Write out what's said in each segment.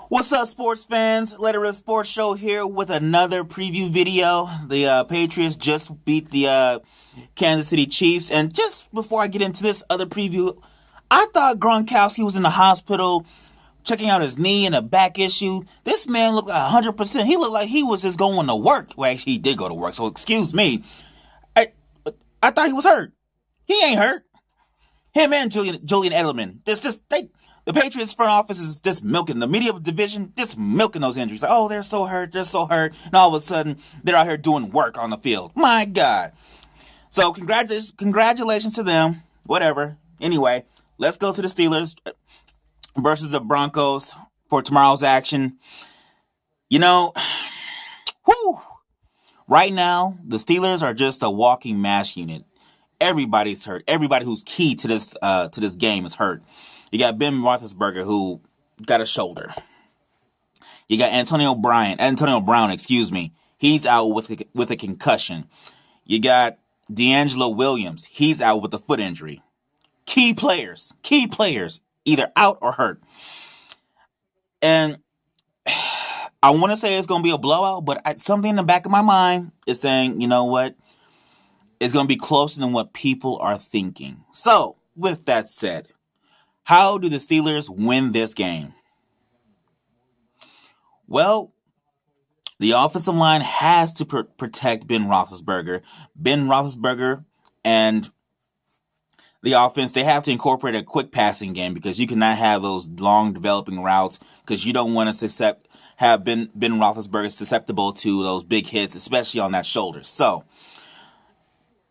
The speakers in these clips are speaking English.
What's up, sports fans? Let It Rip Sports Show here with another preview video. The Patriots just beat the Kansas City Chiefs. And just before I get into this other preview, I thought Gronkowski was in the hospital checking out his knee and a back issue. This man looked like 100%. He looked like he was just going to work. Well, actually, he did go to work, so excuse me. I, I thought he was hurt. He ain't hurt. Him and Julian Edelman. The Patriots front office is just milking the media division, just milking those injuries. Like, oh, they're so hurt, and all of a sudden they're out here doing work on the field. My God. So congratulations to them. Whatever. Anyway, let's go to the Steelers versus the Broncos for tomorrow's action. You know, whew, right now the Steelers are just a walking mash unit. Everybody's hurt. Everybody who's key to this game is hurt. You got Ben Roethlisberger, who got a shoulder. You got Antonio Brown, excuse me. He's out with a concussion. You got D'Angelo Williams. He's out with a foot injury. Key players, either out or hurt. And I want to say it's going to be a blowout, but something in the back of my mind is saying, you know what? It's going to be closer than what people are thinking. So, with that said, how do the Steelers win this game? Well, the offensive line has to protect Ben Roethlisberger. Ben Roethlisberger and the offense, they have to incorporate a quick passing game because you cannot have those long developing routes because you don't want to have Ben Roethlisberger susceptible to those big hits, especially on that shoulder. So,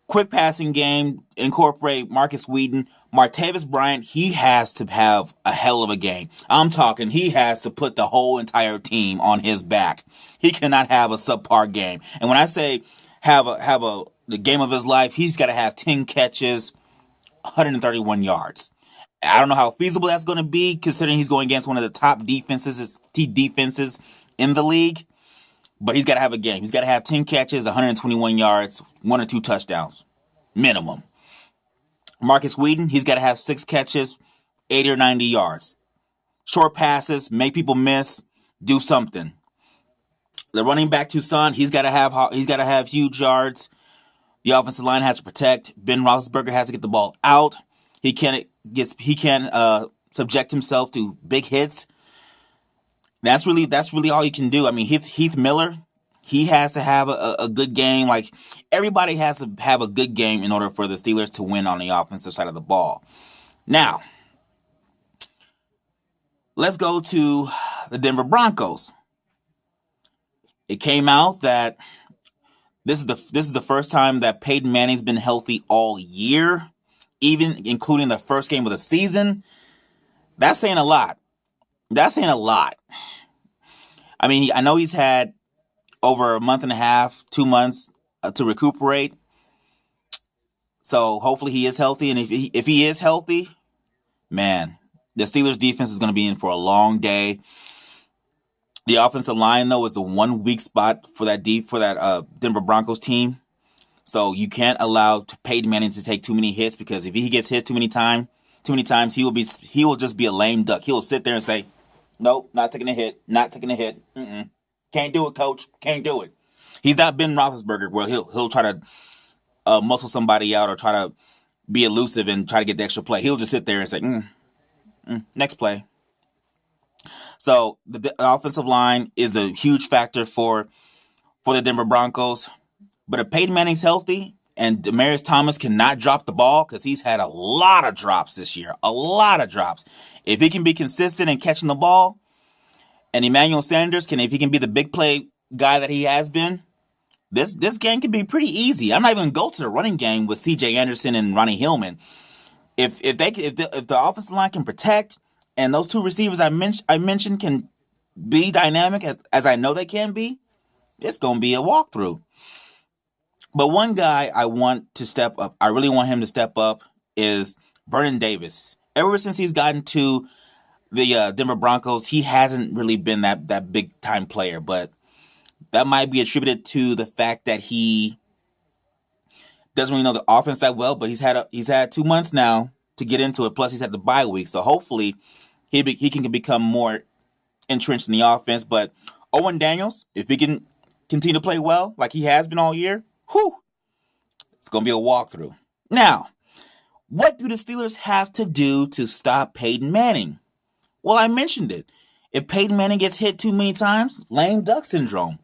quick passing game, incorporate Marcus Wheaton. Martavis Bryant, he has to have a hell of a game. I'm talking, he has to put the whole entire team on his back. He cannot have a subpar game. And when I say have the game of his life, he's got to have 10 catches, 131 yards. I don't know how feasible that's going to be, considering he's going against one of the top defenses in the league. But he's got to have a game. He's got to have 10 catches, 121 yards, 1 or 2 touchdowns, minimum. Marcus Wheaton, he's got to have 6 catches, 80 or 90 yards. Short passes, make people miss, do something. The running back Toussaint, he's got to have huge yards. The offensive line has to protect. Ben Roethlisberger has to get the ball out. He can't subject himself to big hits. That's really all you can do. I mean, Heath Miller, he has to have a good game. Like, everybody has to have a good game in order for the Steelers to win on the offensive side of the ball. Now, let's go to the Denver Broncos. It came out that this is the first time that Peyton Manning's been healthy all year, even including the first game of the season. That's saying a lot. I mean, I know he's had over a month and a half, 2 months to recuperate. So hopefully he is healthy. And if he is healthy, man, the Steelers defense is going to be in for a long day. The offensive line, though, is the one weak spot for that Denver Broncos team. So you can't allow Peyton Manning to take too many hits, because if he gets hit too many times, he will just be a lame duck. He will sit there and say, "Nope, not taking a hit. Mm-mm. Can't do it, coach. Can't do it." He's not Ben Roethlisberger, where he'll try to muscle somebody out or try to be elusive and try to get the extra play. He'll just sit there and say, "Next play." So the offensive line is a huge factor for the Denver Broncos. But if Peyton Manning's healthy and Demaryius Thomas cannot drop the ball, because he's had a lot of drops this year, if he can be consistent in catching the ball, and Emmanuel Sanders if he can be the big play guy that he has been, this game can be pretty easy. I'm not even going to go to the running game with C.J. Anderson and Ronnie Hillman. If the offensive line can protect, and those two receivers I mentioned can be dynamic as I know they can be, it's going to be a walkthrough. But one guy I want to step up, I really want him to step up, is Vernon Davis. Ever since he's gotten to the Denver Broncos, he hasn't really been that big time player, but that might be attributed to the fact that he doesn't really know the offense that well. But he's had 2 months now to get into it. Plus, he's had the bye week, so hopefully he can become more entrenched in the offense. But Owen Daniels, if he can continue to play well like he has been all year, it's going to be a walkthrough. Now, what do the Steelers have to do to stop Peyton Manning? Well, I mentioned it. If Peyton Manning gets hit too many times, lame duck syndrome.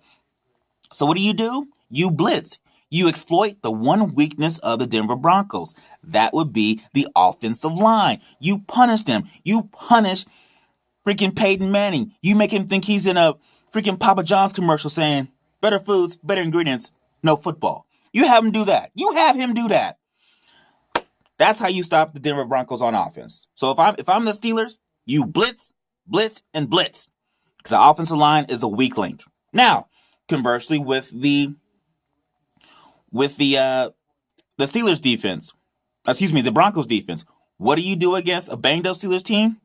So what do? You blitz. You exploit the one weakness of the Denver Broncos. That would be the offensive line. You punish them. You punish freaking Peyton Manning. You make him think he's in a freaking Papa John's commercial saying, better foods, better ingredients, no football. You have him do that. That's how you stop the Denver Broncos on offense. So if I'm the Steelers, you blitz, and blitz. Because the offensive line is a weak link. Now, conversely, with the Steelers defense, the Broncos defense, what do you do against a banged up Steelers team?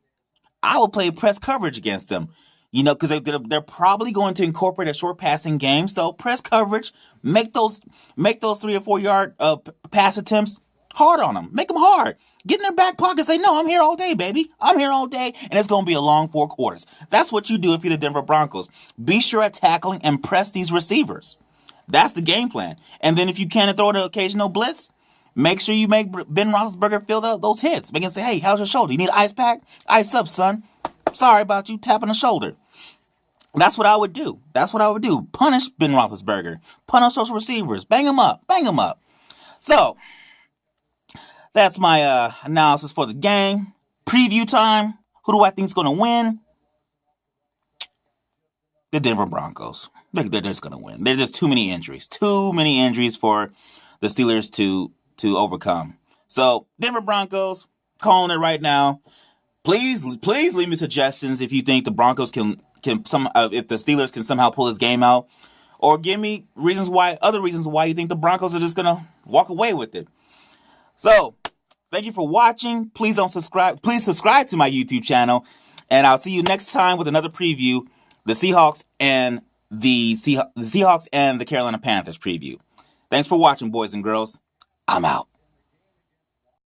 I will play press coverage against them. Because they're probably going to incorporate a short passing game. So press coverage, make those 3 or 4 yard pass attempts hard on them. Make them hard. Get in their back pocket. Say, no, I'm here all day, baby. I'm here all day, and it's going to be a long 4 quarters. That's what you do if you're the Denver Broncos. Be sure at tackling and press these receivers. That's the game plan. And then if you can throw an occasional blitz, make sure you make Ben Roethlisberger feel those hits. Make him say, hey, how's your shoulder? You need an ice pack? Ice up, son. Sorry about you tapping the shoulder. That's what I would do. Punish Ben Roethlisberger. Punish those receivers. Bang them up. So, that's my analysis for the game. Preview time. Who do I think is going to win? The Denver Broncos. They're just going to win. There's just too many injuries. Too many injuries for the Steelers to overcome. So, Denver Broncos, calling it right now. Please leave me suggestions if you think the Broncos if the Steelers can somehow pull this game out, or give me other reasons why you think the Broncos are just gonna walk away with it. So, thank you for watching. Please subscribe to my YouTube channel, and I'll see you next time with another preview, the Seahawks and the Carolina Panthers preview. Thanks for watching, boys and girls. I'm out.